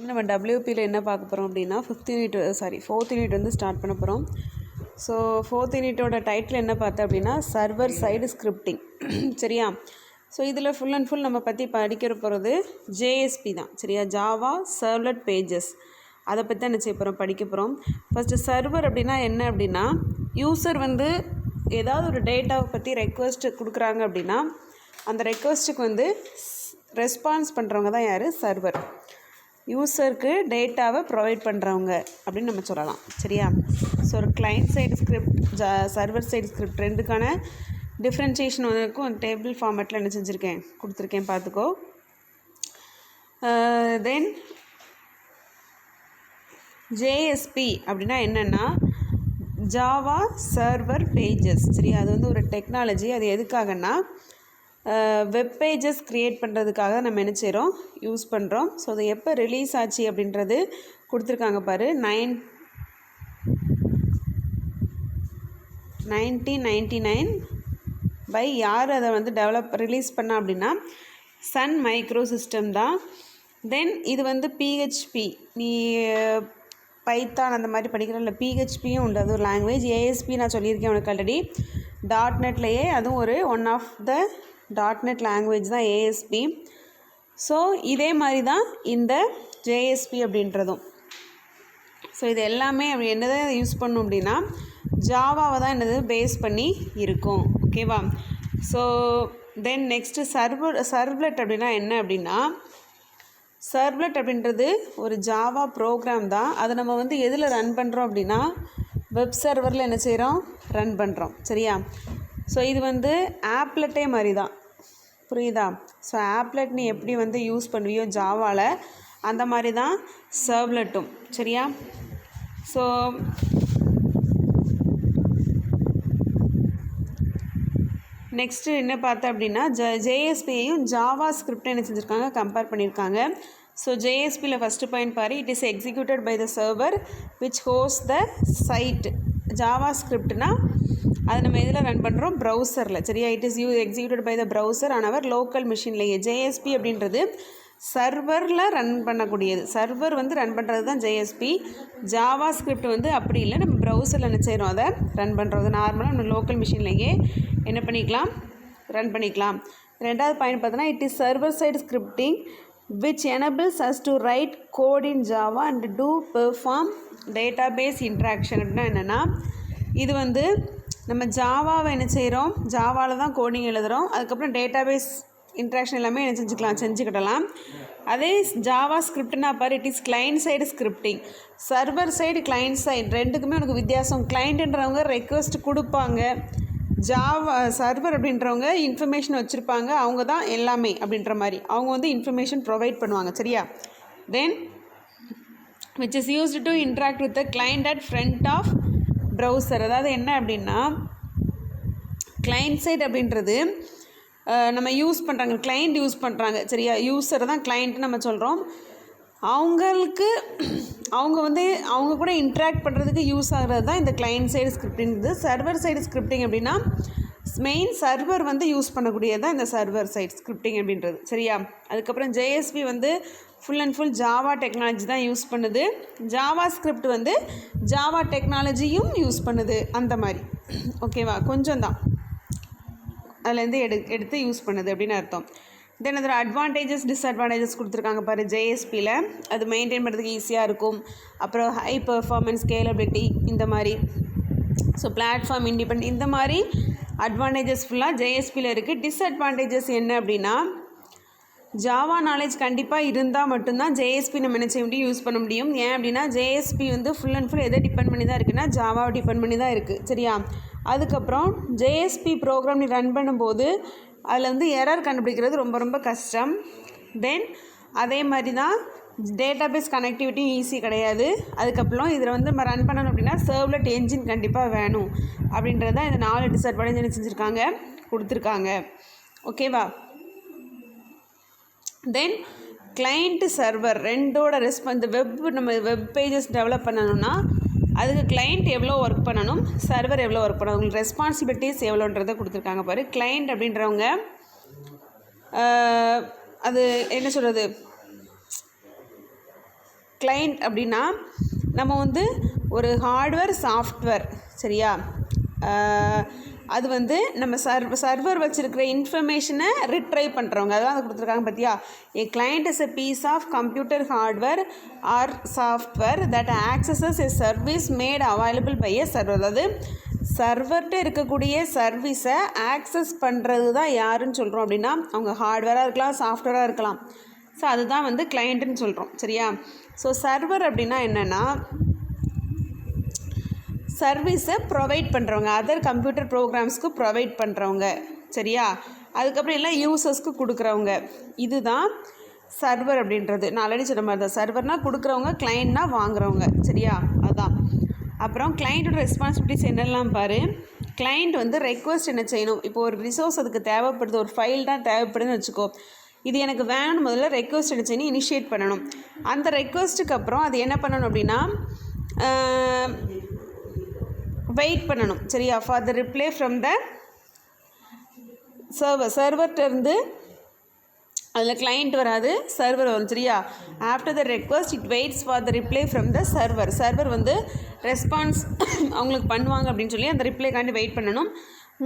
நம்ம WPயில் என்ன பார்க்க போகிறோம் அப்படின்னா ஃபோர்த் யூனிட் வந்து ஸ்டார்ட் பண்ண போகிறோம். ஸோ ஃபோர்த் யூனிட்டோட டைட்டில் என்ன பார்த்தேன் அப்படின்னா சர்வர் சைடு ஸ்கிரிப்டிங். சரியா? ஸோ இதில் ஃபுல் அண்ட் ஃபுல் நம்ம பற்றி படிக்கிற போகிறது JSP தான். சரியா? ஜாவா சர்வ்லெட் பேஜஸ் அதை பற்றி தான் என்ன செய்ய போகிறோம், படிக்க போகிறோம். ஃபஸ்ட்டு சர்வர் அப்படின்னா என்ன அப்படின்னா, யூசர் வந்து ஏதாவது ஒரு டேட்டாவை பற்றி ரெக்வஸ்ட் கொடுக்குறாங்க அப்படின்னா அந்த ரெக்வஸ்ட்டுக்கு வந்து ரெஸ்பான்ஸ் பண்ணுறவங்க தான் யார், சர்வர். யூசருக்கு டேட்டாவை ப்ரொவைட் பண்ணுறவங்க அப்படின்னு நம்ம சொல்லலாம். சரியா? ஸோ ஒரு client side script, server side script ரெண்டுக்கான டிஃப்ரென்ஷியேஷன் வந்திருக்கும். டேபிள் ஃபார்மேட்டில் என்ன செஞ்சுருக்கேன், கொடுத்துருக்கேன், பார்த்துக்கோ. தென் JSP அப்படின்னா என்னென்னா ஜாவா சர்வர் பேஜஸ். சரி, அது வந்து ஒரு டெக்னாலஜி. அது எதுக்காகன்னா வெப் பேஜஸ் க்ரியேட் பண்ணுறதுக்காக நம்ம என்ன செய்கிறோம், யூஸ் பண்ணுறோம். ஸோ அது எப்போ ரிலீஸ் ஆச்சு அப்படின்றது கொடுத்துருக்காங்க பாரு. 1999 பை யார் அதை வந்து ரிலீஸ் பண்ணா அப்படின்னா சன் மைக்ரோ சிஸ்டம் தான். தென் இது வந்து PHP, நீ பைத்தான் அந்த மாதிரி படிக்கிறதில்ல, PHPயும் உண்டு, அது ஒரு லாங்குவேஜ். ASP நான் சொல்லியிருக்கேன் உனக்கு ஆல்ரெடி. .NETலேயே அதுவும் ஒரு one of the .NET language தான் ASP. ஸோ இதே மாதிரி தான் இந்த JSP அப்படின்றதும். ஸோ இது எல்லாமே அப்படி என்னதை யூஸ் பண்ணும் அப்படின்னா ஜாவாவை தான் என்னது பேஸ் பண்ணி இருக்கும். ஓகேவா? ஸோ தென் நெக்ஸ்ட்டு சர்வ்லெட் அப்படின்னா என்ன அப்படின்னா, சர்வ்லெட் அப்படின்றது ஒரு ஜாவா ப்ரோக்ராம் தான். அதை நம்ம வந்து எதில் ரன் பண்ணுறோம் அப்படின்னா வெப் சர்வரில் என்ன செய்கிறோம், ரன் பண்ணுறோம். சரியா? ஸோ இது வந்து ஆப்லெட்டே மாதிரி தான், புரியுதா? ஸோ ஆப்லெட் நீ எப்படி வந்து யூஸ் பண்ணுவியோ ஜாவாவில், அந்த மாதிரி தான் சர்வ்லெட்டும். சரியா? ஸோ நெக்ஸ்ட்டு என்ன பார்த்தேன் அப்படின்னா JSPயையும் ஜாவா ஸ்கிரிப்டை என்ன செஞ்சுருக்காங்க, கம்பேர் பண்ணியிருக்காங்க. ஸோ JSPயில் ஃபஸ்ட்டு பாயிண்ட் பாரு, it is executed by the server which host the site. Java ஸ்கிரிப்ட்னா அது நம்ம எதில் ரன் பண்ணுறோம், ப்ரௌசரில். சரியா? It is executed by the browser on our local மிஷின்லேயே. JSP அப்படின்றது சர்வரில் ரன் பண்ணக்கூடியது. சர்வர் வந்து ரன் பண்ணுறது தான் JSP. ஜாவா ஸ்கிரிப்ட் வந்து அப்படி இல்லை, நம்ம ப்ரௌசரில் என்ன செய்கிறோம், அதை ரன் பண்ணுறது. நார்மலாக நம்ம லோக்கல் மிஷின்லேயே என்ன பண்ணிக்கலாம், ரன் பண்ணிக்கலாம். ரெண்டாவது பாயிண்ட் பார்த்தோன்னா it is server side scripting which enables us to write code in Java and to perform database interaction. அப்படின்னா என்னென்னா, இது வந்து நம்ம ஜாவாவை என்ன செய்கிறோம், ஜாவாவில் தான் கோடிங் எழுதுகிறோம். அதுக்கப்புறம் டேட்டாபேஸ் இன்ட்ராக்ஷன் எல்லாமே என்ன செஞ்சுக்கிடலாம். அதே ஜாவா ஸ்கிரிப்ட்னா பாரு, it is client side scripting. Server side, client side ரெண்டுக்குமே உனக்கு வித்தியாசம். கிளைண்ட்டுன்றவங்க ரெக்வஸ்ட் கொடுப்பாங்க, ஜாவா சர்வர் அப்படின்றவங்க இன்ஃபர்மேஷன் வச்சுருப்பாங்க, அவங்க தான் எல்லாமே அப்படின்ற மாதிரி, அவங்க வந்து இன்ஃபர்மேஷன் ப்ரொவைட் பண்ணுவாங்க. சரியா? Then which is used to interact with the client at front of browser. அதாவது என்ன அப்படின்னா, கிளைண்ட் சைடு அப்படின்றது நம்ம யூஸ் பண்ணுறாங்க, கிளைண்ட் யூஸ் பண்ணுறாங்க. சரியா? யூஸரை தான் கிளைண்ட்டு நம்ம சொல்கிறோம். அவங்க கூட இன்ட்ராக்ட் பண்ணுறதுக்கு யூஸ் ஆகிறது தான் இந்த கிளைண்ட் சைடு ஸ்கிரிப்டிங்கிறது. சர்வர் சைடு ஸ்கிரிப்டிங் அப்படின்னா மெயின் சர்வர் வந்து யூஸ் பண்ணக்கூடியது தான் இந்த சர்வர் சைடு ஸ்கிரிப்டிங் அப்படின்றது. சரியா? அதுக்கப்புறம் JSP வந்து full and full Java technology தான் யூஸ் பண்ணுது. ஜாவா ஸ்கிரிப்ட் வந்து ஜாவா டெக்னாலஜியும் யூஸ் பண்ணுது, அந்த மாதிரி. ஓகேவா? கொஞ்சம் தான் அதுலேருந்து எடுத்து யூஸ் பண்ணுது அப்படின்னு அர்த்தம். தென் அதில் அட்வான்டேஜஸ் டிஸ்அட்வான்டேஜஸ் கொடுத்துருக்காங்க பாரு JSPயில். அது மெயின்டைன் பண்ணுறதுக்கு ஈஸியாக இருக்கும். அப்புறம் ஹை பெர்ஃபார்மன்ஸ், ஸ்கேலபிலிட்டி, இந்த மாதிரி. ஸோ பிளாட்ஃபார்ம் இண்டிபெண்ட், இந்த மாதிரி அட்வான்டேஜஸ் ஃபுல்லாக JSPயில் இருக்குது. டிஸ்அட்வான்டேஜஸ் என்ன அப்படின்னா, ஜாவா நாலேஜ் கண்டிப்பாக இருந்தால் மட்டும்தான் JSP நம்ம என்ன செய்ய முடியும், யூஸ் பண்ண முடியும். ஏன் அப்படின்னா JSP வந்து ஃபுல் அண்ட் ஃபுல் எதை டிபெண்ட் பண்ணி தான் இருக்குன்னா ஜாவாவை டிபெண்ட் பண்ணி தான் இருக்குது. சரியா? அதுக்கப்புறம் JSP ப்ரோக்ராம் நீ ரன் பண்ணும்போது அதில் வந்து எரர் கண்டுபிடிக்கிறது ரொம்ப ரொம்ப கஷ்டம். தென் அதே மாதிரி தான் டேட்டாபேஸ் கனெக்டிவிட்டியும் ஈஸி கிடையாது. அதுக்கப்புறம் இதில் வந்து நம்ம ரன் பண்ணணும் அப்படின்னா சர்வ்லெட் என்ஜின் கண்டிப்பாக வேணும். அப்படின்றது தான் இந்த 4 டிஸ்அட்வான்டேஜ் என்ன செஞ்சுருக்காங்க, கொடுத்துருக்காங்க. ஓகேவா? தென் கிளைண்ட் சர்வர் ரெண்டோட இந்த நம்ம வெப் பேஜஸ் டெவலப் பண்ணணும்னா அதுக்கு கிளைண்ட் எவ்வளோ ஒர்க் பண்ணணும், சர்வர் எவ்வளோ ஒர்க் பண்ணணும், உங்களுக்கு ரெஸ்பான்சிபிலிட்டிஸ் எவ்வளோன்றதை கொடுத்துருக்காங்க பாரு. கிளைண்ட் அப்படின்றவங்க அது என்ன சொல்கிறது, கிளைண்ட் அப்படின்னா நம்ம வந்து ஒரு ஹார்ட்வேர் சாஃப்ட்வேர் சரியா, அது வந்து நம்ம சர்வர் வச்சுருக்கிற இன்ஃபர்மேஷனை ரிட்ரைவ் பண்ணுறவங்க, அதெல்லாம் அதை கொடுத்துருக்காங்க பார்த்தியா. A client is a piece of computer hardware or software that accesses a service made available by a server. அதாவது சர்வர்கிட்ட இருக்கக்கூடிய சர்வீஸை ஆக்சஸ் பண்ணுறது தான் யாருன்னு சொல்கிறோம் அப்படின்னா அவங்க ஹார்ட்வேராக இருக்கலாம், சாஃப்ட்வேராக இருக்கலாம். ஸோ அதுதான் வந்து கிளைண்ட்டுன்னு சொல்கிறோம் சரியா. ஸோ சர்வர் அப்படின்னா என்னென்னா சர்வீஸை ப்ரொவைட் பண்ணுறவங்க, அதர் கம்ப்யூட்டர் ப்ரோக்ராம்ஸ்க்கு ப்ரொவைட் பண்ணுறவங்க சரியா. அதுக்கப்புறம் எல்லாம் யூசர்ஸ்க்கு கொடுக்குறவங்க, இதுதான் சர்வர் அப்படின்றது. நான் ஆல்ரெடி சொன்ன மாதிரி தான், சர்வர்னால் கொடுக்குறவங்க, கிளைண்ட்னா வாங்குறவங்க சரியா. அதுதான். அப்புறம் கிளைண்ட்டோட ரெஸ்பான்சிபிலிட்டிஸ் என்னெல்லாம் பாரு. கிளைண்ட் வந்து ரெக்வஸ்ட் என்ன செய்யணும், இப்போ ஒரு ரிசோர்ஸ் அதுக்கு தேவைப்படுது, ஒரு ஃபைல் தான் தேவைப்படுதுன்னு வச்சுக்கோ, இது எனக்கு வேணும்னு முதல்ல ரெக்வஸ்ட் என்ன செய்யணும், இனிஷியேட் பண்ணணும். அந்த ரெக்வஸ்ட்டுக்கு அப்புறம் அது என்ன பண்ணணும் அப்படின்னா வெயிட் பண்ணணும் சரியா. For the reply from the சர்வர்கிட்டருந்து அதில் கிளைண்ட் வராது, சர்வர் வரும் சரியா. After the request it waits for the reply from the server வந்து ரெஸ்பான்ஸ் அவங்களுக்கு பண்ணுவாங்க அப்படின்னு சொல்லி அந்த ரிப்ளைக்காண்டி வெயிட் பண்ணணும்.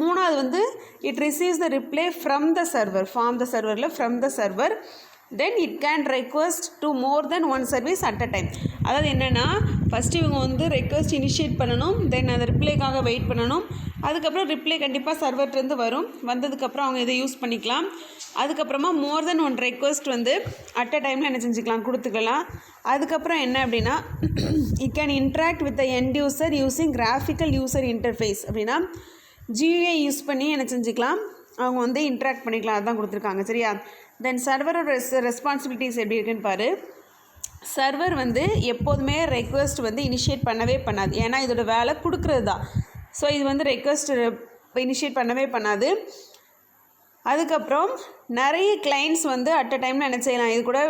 மூணாவது வந்து it receives the reply from the server, from the server then it can request to more then one service at a time. அதாவது என்னென்னா ஃபஸ்ட்டு இவங்க வந்து ரெக்வஸ்ட் இனிஷியேட் பண்ணணும், தென் அந்த ரிப்ளைக்காக வெயிட் பண்ணணும். அதுக்கப்புறம் ரிப்ளை கண்டிப்பாக சர்வர்லேருந்து வரும், வந்ததுக்கப்புறம் அவங்க இதை யூஸ் பண்ணிக்கலாம். அதுக்கப்புறமா மோர் தென் ஒன் ரெக்வஸ்ட் வந்து அட் அ டைமில் என்ன செஞ்சுக்கலாம், கொடுத்துக்கலாம். அதுக்கப்புறம் என்ன அப்படின்னா it can interact with the end user using graphical user interface. அப்படின்னா ஜியூஐ யூஸ் பண்ணி என்ன செஞ்சுக்கலாம், அவங்க வந்து இன்ட்ராக்ட் பண்ணிக்கலாம், அதுதான் கொடுத்துருக்காங்க சரியா. தென் சர்வரோட ரெஸ்பான்சிபிலிட்டிஸ் எப்படி இருக்குன்னு பாரு. சர்வர் வந்து எப்போதுமே ரெக்வஸ்ட் வந்து இனிஷியேட் பண்ணவே பண்ணாது, ஏன்னா இதோட வேலை கொடுக்குறது தான். ஸோ இது வந்து ரெக்வஸ்ட் இனிஷியேட் பண்ணவே பண்ணாது. அதுக்கப்புறம் நிறைய கிளைண்ட்ஸ் வந்து அட் அ டைமில் என்ன செய்யலாம், இது கூட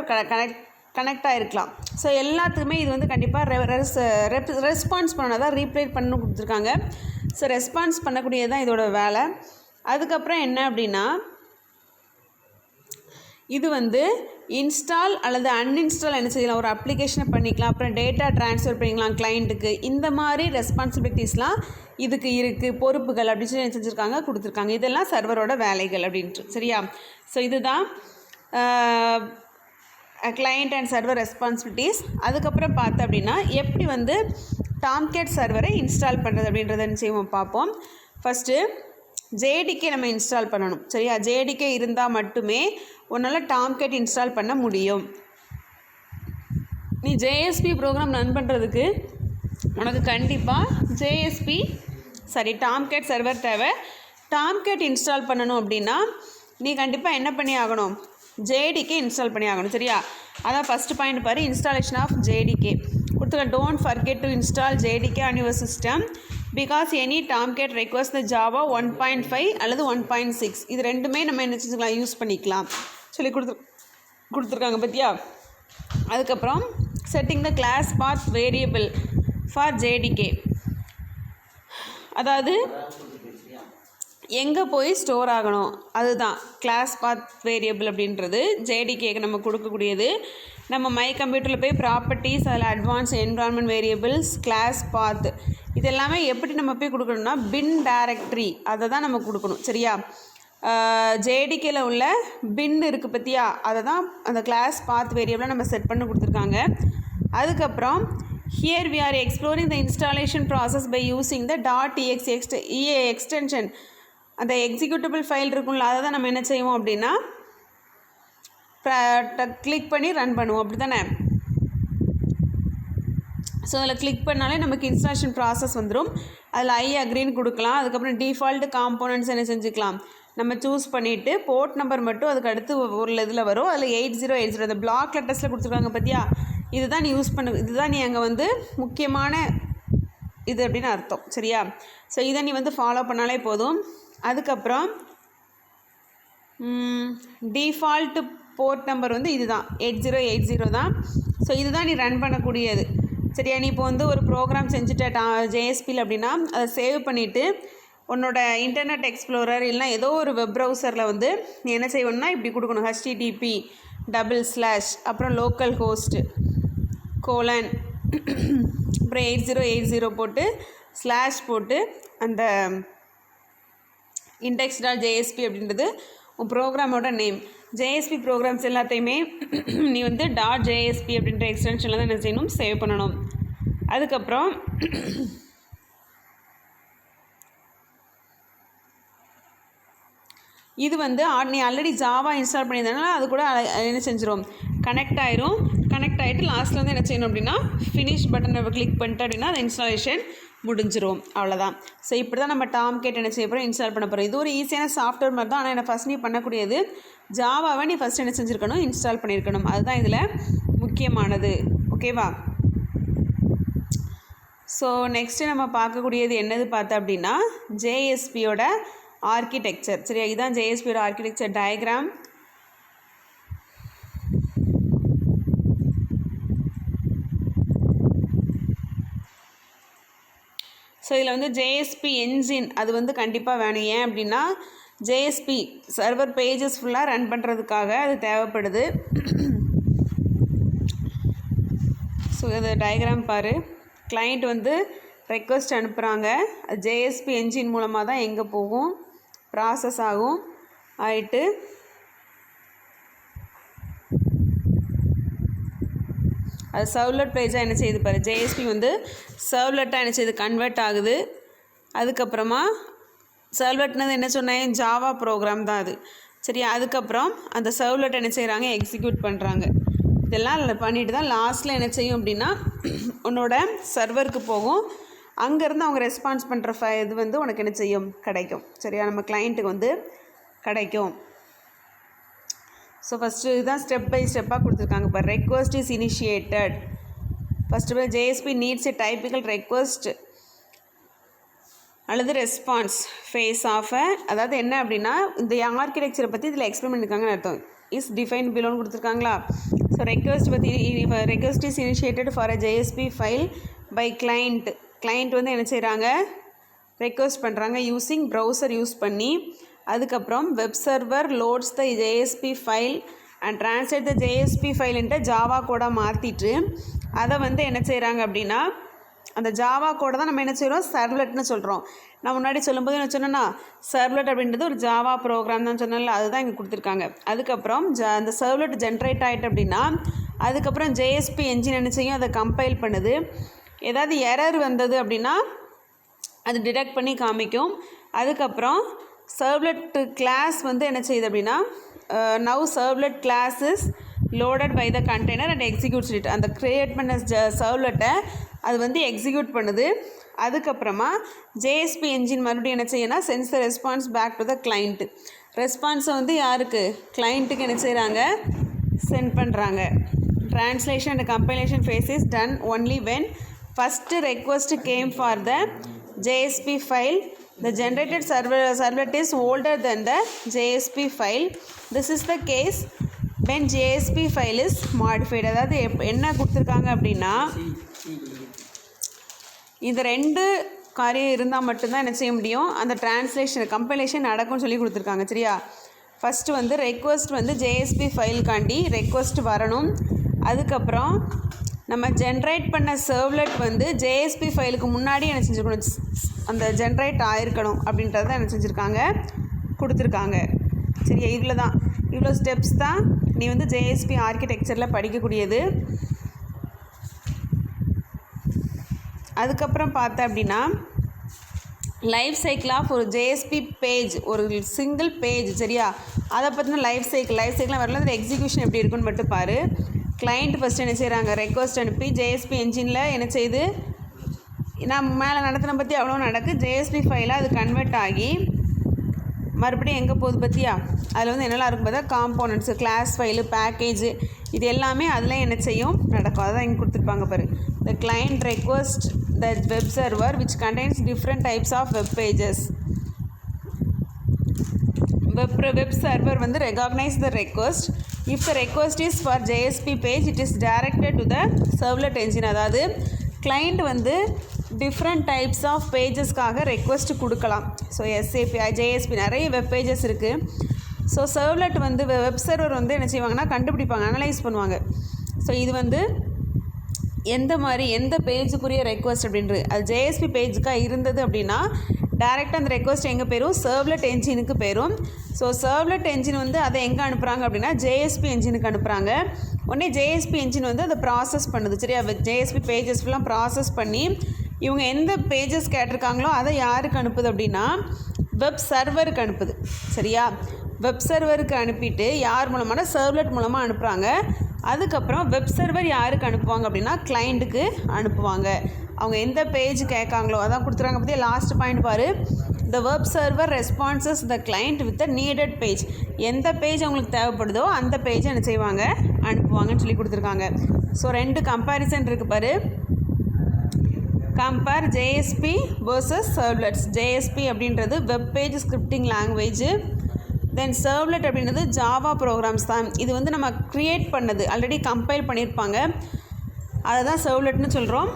கனெக்ட் ஆகிருக்கலாம். ஸோ எல்லாத்துக்குமே இது வந்து கண்டிப்பாக ரெஸ்பான்ஸ் பண்ணணும், தான் ரீப்ளை பண்ணணும் கொடுத்துருக்காங்க. ஸோ ரெஸ்பான்ஸ் பண்ணக்கூடியது தான் இதோட வேலை. அதுக்கப்புறம் என்ன அப்படின்னா இது வந்து இன்ஸ்டால் அல்லது அன்இன்ஸ்டால் என்ன செய்யலாம், ஒரு அப்ளிகேஷனை பண்ணிக்கலாம், அப்புறம் டேட்டா ட்ரான்ஸ்ஃபர் பண்ணிக்கலாம் கிளைண்ட்டுக்கு. இந்த மாதிரி ரெஸ்பான்சிபிலிட்டிஸ்லாம் இதுக்கு இருக்குது, பொறுப்புகள் அப்படின்னு சொல்லி என்ன செஞ்சுருக்காங்க, கொடுத்துருக்காங்க. இதெல்லாம் சர்வரோட வேலைகள் அப்படின்ட்டு சரியா. ஸோ இதுதான் கிளைண்ட் அண்ட் சர்வர் ரெஸ்பான்சிபிலிட்டிஸ். அதுக்கப்புறம் பார்த்தோம் அப்படின்னா எப்படி வந்து டாம்கேட் சர்வரை இன்ஸ்டால் பண்ணுறது அப்படின்றத செய்வோம் பார்ப்போம். ஃபஸ்ட்டு ஜேடிகே நம்ம இன்ஸ்டால் பண்ணணும் சரியா. ஜேடிகே இருந்தால் மட்டுமே உன்னால் டாம்கேட் இன்ஸ்டால் பண்ண முடியும். நீ ஜேஎஸ்பி ப்ரோக்ராம் ரன் பண்ணுறதுக்கு உனக்கு கண்டிப்பாக டாம்கேட் சர்வர் தேவை. டாம்கேட் இன்ஸ்டால் பண்ணணும் அப்படின்னா நீ கண்டிப்பாக என்ன பண்ணி ஆகணும், ஜேடிகே இன்ஸ்டால் பண்ணி ஆகணும் சரியா. அதான் ஃபஸ்ட்டு பாயிண்ட் பாரு, இன்ஸ்டாலேஷன் ஆஃப் ஜேடிகே கொடுத்துருக்க. Don't forget to install JDK on your system because any Tomcat request the Java 1.5 அல்லது 1.6 இது ரெண்டுமே நம்ம என்ன செஞ்சுக்கலாம், யூஸ் பண்ணிக்கலாம் சொல்லி கொடுத்துருக்காங்க பார்த்தியா. அதுக்கப்புறம் setting the class path variable for JDK, அதாவது எங்கே போய் ஸ்டோர் ஆகணும் அதுதான் கிளாஸ் பாத் வேரியபிள் அப்படின்றது ஜேடிகேக்கு நம்ம கொடுக்கக்கூடியது. நம்ம மை கம்ப்யூட்டரில் போய் ப்ராப்பர்ட்டிஸ், அதில் அட்வான்ஸ் என்விரான்மெண்ட் வேரியபிள்ஸ், கிளாஸ் பாத் இது எல்லாமே எப்படி நம்ம போய் கொடுக்கணும்னா பின் டைரக்டரி அதை தான் நம்ம கொடுக்கணும் சரியா. ஜேடிகேல உள்ள பின் இருக்குது பற்றியா, அதை தான் அந்த கிளாஸ் பாத் வேரியபிளை நம்ம செட் பண்ணி கொடுத்துருக்காங்க. அதுக்கப்புறம் here we are exploring the installation process by using the .exe extension. அந்த எக்ஸிக்யூட்டபிள் ஃபைல் இருக்கும்ல, அதை தான் நம்ம என்ன செய்வோம் அப்படின்னா கிளிக் பண்ணி ரன் பண்ணுவோம் அப்படி தானே. ஸோ அதில் கிளிக் பண்ணாலே நமக்கு இன்ஸ்டாலேஷன் ப்ராசஸ் வந்துடும். அதில் ஐ அக்ரின்னு கொடுக்கலாம். அதுக்கப்புறம் டிஃபால்ட்டு காம்போனன்ட்ஸ் என்ன செஞ்சுக்கலாம், நம்ம சூஸ் பண்ணிவிட்டு போர்ட் நம்பர் மட்டும் அதுக்கு அடுத்து ஒரு இதில் வரும், அதில் 8080 அந்த பிளாக் லெட்டர்ஸில் கொடுத்துருக்காங்க பார்த்தியா, இதுதான் நீ யூஸ் பண்ண, இதுதான் நீ அங்கே வந்து முக்கியமான இது அப்படின்னு அர்த்தம் சரியா. ஸோ இதை நீ வந்து ஃபாலோ பண்ணாலே போதும். அதுக்கப்புறம் டிஃபால்ட்டு போர்ட் நம்பர் வந்து இதுதான் 8080 தான். ஸோ இதுதான் நீ ரன் பண்ணக்கூடியது சரியா. நீ இப்போ வந்து ஒரு ப்ரோக்ராம் செஞ்சுட்ட ஜேஎஸ்பியில் அப்படின்னா அதை சேவ் பண்ணிவிட்டு உன்னோட இன்டர்நெட் எக்ஸ்ப்ளோரர் இல்லைனா ஏதோ ஒரு வெப் ப்ரௌசரில் வந்து நீ என்ன செய்யணும்னா இப்படி கொடுக்கணும், HTTP// அப்புறம் லோக்கல் ஹோஸ்ட்டு கோலன் அப்புறம் 8080 போட்டு ஸ்லாஷ் போட்டு அந்த index.jsp அப்படின்றது உன் ப்ரோக்ராமோட நேம். ஜேஎஸ்பி ப்ரோக்ராம்ஸ் எல்லாத்தையுமே நீ வந்து .jsp அப்படின்ற எக்ஸ்டென்ஷனில் தான் என்ன செய்யணும், சேவ் பண்ணணும். அதுக்கப்புறம் இது வந்து நீ ஆல்ரெடி ஜாவா இன்ஸ்டால் பண்ணியிருந்தனால அது கூட என்ன செஞ்சிடும், கனெக்ட் ஆயிரும். கனெக்ட் ஆகிட்டு லாஸ்ட்டில் வந்து என்ன செய்யணும் அப்படின்னா ஃபினிஷ் பட்டனை கிளிக் பண்ணிட்டு அப்படின்னா அந்த இன்ஸ்டாலேஷன் முடிஞ்சிடும். அவ்வளோதான். ஸோ இப்படி தான் நம்ம டாம்கேட் என்ன செய்ய போகிறோம், இன்ஸ்டால் பண்ண போகிறோம். இது ஒரு ஈஸியான சாஃப்ட்வேர் மாதிரி தான். ஆனால் என்ன ஃபஸ்ட் நீ பண்ணக்கூடியது ஜாவாவை நீ ஃபஸ்ட் என்ன செஞ்சுருக்கணும், இன்ஸ்டால் பண்ணியிருக்கணும். அதுதான் இதில் முக்கியமானது. ஓகேவா? ஸோ நெக்ஸ்ட்டு நம்ம பார்க்கக்கூடியது என்னது பார்த்தா அப்படின்னா ஜேஎஸ்பியோட ஆர்கிடெக்சர். சரியா? இதுதான் ஜேஎஸ்பியோட ஆர்கிடெக்சர் டயக்ராம். ஸோ இதில் வந்து ஜேஎஸ்பி என்ஜின் அது வந்து கண்டிப்பாக வேணும். ஏன் அப்படின்னா ஜேஎஸ்பி சர்வர் பேஜஸ் ஃபுல்லாக ரன் பண்ணுறதுக்காக அது தேவைப்படுது. ஸோ இது டயக்ராம் பாரு. கிளைண்ட் வந்து ரெக்வஸ்ட் அனுப்புகிறாங்க. அது ஜேஎஸ்பி என்ஜின் மூலமாக தான் எங்கே போகும், ப்ராசஸ் ஆகும். ஆகிட்டு அது சர்வ்லெட் பேஜாக என்ன செய்யுது பாரு. ஜேஎஸ்பி வந்து சர்வ்லெட்டாக என்ன செய்யுது, கன்வெர்ட் ஆகுது. அதுக்கப்புறமா சர்வ்லெட்னது என்ன சொன்னேன், ஜாவா ப்ரோக்ராம் தான் அது. சரியா? அதுக்கப்புறம் அந்த சர்வ்லெட் என்ன செய்கிறாங்க, எக்ஸிக்யூட் பண்ணுறாங்க. இதெல்லாம் பண்ணிட்டு தான் லாஸ்ட்டில் என்ன செய்யும் அப்படின்னா உன்னோட சர்வருக்கு போகும். அங்கேருந்து அவங்க ரெஸ்பான்ஸ் பண்ணுற இது வந்து உனக்கு என்ன செய்யும், கிடைக்கும். சரியா? நம்ம கிளைண்ட்டுக்கு வந்து கிடைக்கும். ஸோ ஃபஸ்ட்டு இதுதான் ஸ்டெப் பை ஸ்டெப்பாக கொடுத்துருக்காங்க. இப்போ request is initiated. First JSP needs a typical request அல்லது ரெஸ்பான்ஸ் ஃபேஸ் ஆஃப். அதாவது என்ன அப்படின்னா இந்த ஆர்கிடெக்சரை பற்றி இதில் எக்ஸ்பிளைன் பண்ணியிருக்காங்கன்னு அர்த்தம். இஸ் டிஃபைன் பிலோன்னு கொடுத்துருக்காங்களா. So request is initiated for a JSP file by client. Client வந்து என்ன செய்கிறாங்க, ரெக்வஸ்ட் பண்ணுறாங்க யூஸிங் ப்ரௌசர் யூஸ் பண்ணி. அதுக்கப்புறம் web server loads the JSP file and translate the JSP file into Java கோடாக மாற்றிட்டு அதை வந்து என்ன செய்கிறாங்க அப்படின்னா அந்த ஜாவா கோடை தான் நம்ம என்ன செய்கிறோம், சர்வ்லெட்னு சொல்கிறோம். நான் முன்னாடி சொல்லும்போது என்ன சொன்னேன்னா சர்வ்லெட் அப்படின்றது ஒரு ஜாவா ப்ரோக்ராம் தான் சொன்னால, அதுதான் இங்கே கொடுத்துருக்காங்க. அதுக்கப்புறம் அந்த சர்வ்லெட் ஜென்ரேட் ஆகிட்டு அப்படின்னா அதுக்கப்புறம் ஜேஎஸ்பி என்ஜின் என்ன செய்யும், அதை கம்பைல் பண்ணுது. ஏதாவது எரர் வந்தது அப்படின்னா அது டிடெக்ட் பண்ணி காமிக்கும். அதுக்கப்புறம் சர்வ்லெட் கிளாஸ் வந்து என்ன செய்யுது அப்படின்னா now servlet class is loaded by the container and executes it. அந்த க்ரியேட் பண்ண சர்வ்லெட்டை அது வந்து எக்ஸிக்யூட் பண்ணுது. அதுக்கப்புறமா ஜேஎஸ்பி என்ஜின் மறுபடியும் என்ன செய்யணும்னா sends the response back to the client. ரெஸ்பான்ஸை வந்து யாருக்கு, கிளைண்ட்டுக்கு என்ன செய்கிறாங்க, சென்ட் பண்ணுறாங்க. Translation and compilation phase is done only when first request came for the JSP file. The generated servlet is older than the JSP file. This is the case when JSP file is modified. அதாவது என்ன கொடுத்துருக்காங்க அப்படின்னா இந்த ரெண்டு காரியம் இருந்தால் மட்டும்தான் என்ன செய்ய முடியும், அந்த டிரான்ஸ்லேஷன் கம்பைலேஷன் நடக்கும்னு சொல்லி கொடுத்துருக்காங்க. சரியா? ஃபஸ்ட்டு வந்து ரெக்வஸ்ட் வந்து JSP ஃபைலுக்காண்டி ரெக்வஸ்ட் வரணும். அதுக்கப்புறம் நம்ம ஜென்ரேட் பண்ண சர்வ்லெட் வந்து JSP ஃபைலுக்கு முன்னாடி என்ன செஞ்சுருக்கணும், அந்த ஜென்ரேட் ஆகிருக்கணும் அப்படின்றத என்ன செஞ்சுருக்காங்க, கொடுத்துருக்காங்க. சரியா? இவ்வளோ ஸ்டெப்ஸ் தான் நீ வந்து JSP ஆர்கிடெக்சரில் படிக்கக்கூடியது. அதுக்கப்புறம் பார்த்த அப்படின்னா லைஃப் சைக்கிள் ஆஃப் ஒரு JSP பேஜ், ஒரு சிங்கிள் பேஜ். சரியா? அதை பற்றின லைஃப் சைக்கிளாக வரல. அதில் எக்ஸிக்யூஷன் எப்படி இருக்குன்னு மட்டும் பாரு. கிளைண்ட் ஃபஸ்ட்டு என்ன செய்கிறாங்க, ரெக்வஸ்ட் அனுப்பி JSP என்ஜினில் என்ன செய்யுது, நான் மேலே நடத்தின பற்றி அவ்வளோ நடக்கு. JSP ஃபைலாக அது கன்வெர்ட் ஆகி மறுபடியும் எங்கே போகுது பற்றியா, அதில் வந்து என்னெல்லாம் இருக்கும் பார்த்தா காம்போனன்ட்ஸு, கிளாஸ் ஃபைலு, பேக்கேஜு, இது எல்லாமே அதில் என்ன செய்யும், நடக்கும். அதான் இங்கே கொடுத்துருப்பாங்க பாரு. The client request the web server which contains different types of web pages. Web server வந்து recognise the request. If the request is for JSP page it is directed to the servlet engine. அதாவது client வந்து different types of பேஜஸ்க்காக request கொடுக்கலாம். So SAP JSP நிறைய web pages இருக்குது. So servlet வந்து web server வந்து என்ன செய்வாங்கன்னா கண்டுபிடிப்பாங்க, அனலைஸ் பண்ணுவாங்க. ஸோ இது வந்து எந்த பேஜுக்குரிய ரெக்வஸ்ட் அப்படின்றது அது ஜேஎஸ்பி பேஜுக்காக இருந்தது அப்படின்னா டேரெக்டாக அந்த ரெக்வஸ்ட் எங்கே போயிடும், சர்வ்லெட் என்ஜினுக்கு போயிடும். ஸோ சர்வ்லெட் என்ஜின் வந்து அதை எங்கே அனுப்புகிறாங்க அப்படின்னா ஜேஎஸ்பி என்ஜினுக்கு அனுப்புகிறாங்க. உடனே ஜேஎஸ்பி என்ஜின் வந்து அதை ப்ராசஸ் பண்ணுது. சரியா, ஜேஎஸ்பி பேஜஸ் ஃபுல்லாக ப்ராசஸ் பண்ணி இவங்க எந்த பேஜஸ் கேட்டிருக்காங்களோ அதை யாருக்கு அனுப்புது அப்படின்னா வெப் சர்வருக்கு அனுப்புது. சரியா, வெப் சர்வருக்கு அனுப்பிட்டு யார் மூலமான சர்வ்லெட் மூலமாக அனுப்புகிறாங்க. அதுக்கப்புறம் வெப் சர்வர் யாருக்கு அனுப்புவாங்க அப்படின்னா கிளைண்ட்டுக்கு அனுப்புவாங்க. அவங்க எந்த பேஜ் கேட்காங்களோ அதான் கொடுத்துருக்காங்க. பற்றி லாஸ்ட் பாயிண்ட் பாரு, த web server responses the client with the needed page. எந்த பேஜ் அவங்களுக்கு தேவைப்படுதோ அந்த பேஜை என்ன செய்வாங்க, அனுப்புவாங்கன்னு சொல்லி கொடுத்துருக்காங்க. ஸோ 2 கம்பேரிசன் இருக்குது பாரு. Compare JSP versus servlets. JSP அப்படின்றது web page scripting language. Then servlet அப்படின்றது ஜாவா ப்ரோக்ராம்ஸ் தான். இது வந்து நம்ம க்ரியேட் பண்ணது, ஆல்ரெடி கம்பைல் பண்ணியிருப்பாங்க, அதை தான் சர்வ்லெட்னு சொல்கிறோம்.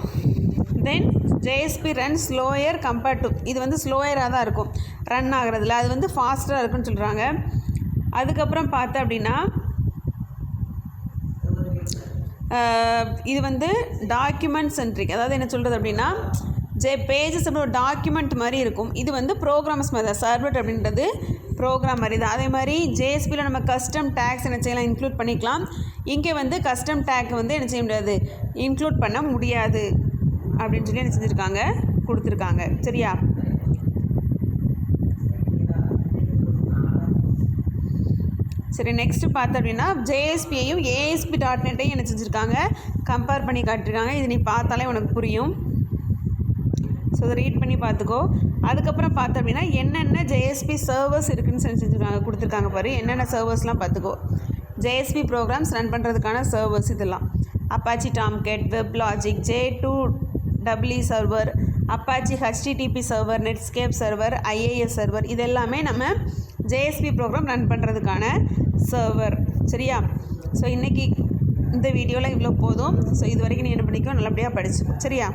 Then JSP run slower compared to, இது வந்து ஸ்லோயராக தான் இருக்கும் ரன் ஆகிறதுல, அது வந்து ஃபாஸ்ட்டாக இருக்குன்னு சொல்கிறாங்க. அதுக்கப்புறம் பார்த்தா அப்படின்னா இது வந்து டாக்குமெண்ட் சென்ட்ரிக். அதாவது என்ன சொல்கிறது அப்படின்னா பேஜஸ் அப்படி ஒரு டாக்குமெண்ட் மாதிரி இருக்கும். இது வந்து ப்ரோக்ராம்ஸ் மாதிரி தான். சர்வ்லெட் அப்படின்றது ப்ரோக்ராம் மாதிரி தான். அதே மாதிரி ஜேஎஸ்பியில் நம்ம கஸ்டம் டேக்ஸ் என்ன செய்யலாம், இன்க்ளூட் பண்ணிக்கலாம். இங்கே வந்து கஸ்டம் டேக் வந்து என்ன செய்ய முடியாது, இன்க்ளூட் பண்ண முடியாது அப்படின்னு சொல்லி என்ன செஞ்சுருக்காங்க, கொடுத்துருக்காங்க. சரியா, சரி நெக்ஸ்ட்டு பார்த்தோம் அப்படின்னா ஜேஎஸ்பியையும் ASP.NEட்டையும் என்ன செஞ்சுருக்காங்க, கம்பேர் பண்ணி காட்டிருக்காங்க. இது நீ பார்த்தாலே உனக்கு புரியும். ஸோ அதை ரீட் பண்ணி பார்த்துக்கோ. அதுக்கப்புறம் பார்த்தோம் அப்படின்னா என்னென்ன ஜேஎஸ்பி சர்வர்ஸ் இருக்குதுன்னு செஞ்சுருக்காங்க, கொடுத்துருக்காங்க பாரு. என்னென்ன சர்வர்ஸ்லாம் பார்த்துக்கோ. ஜேஎஸ்பி ப்ரோக்ராம்ஸ் ரன் பண்ணுறதுக்கான சர்வர்ஸ் இதெல்லாம் Apache Tomcat, WebLogic, J2EE server, Apache HTTP server, Netscape server, IIS server, இது எல்லாமே நம்ம ஜேஎஸ்பி ப்ரோக்ராம் ரன் பண்ணுறதுக்கான சர்வர். சரியா, ஸோ இன்றைக்கி இந்த வீடியோவில் இவ்வளோ போதும். ஸோ இது வரைக்கும் நீ என்ன பண்ணிக்கோ, நல்லபடியாக படிச்சுக்கோ. சரியா.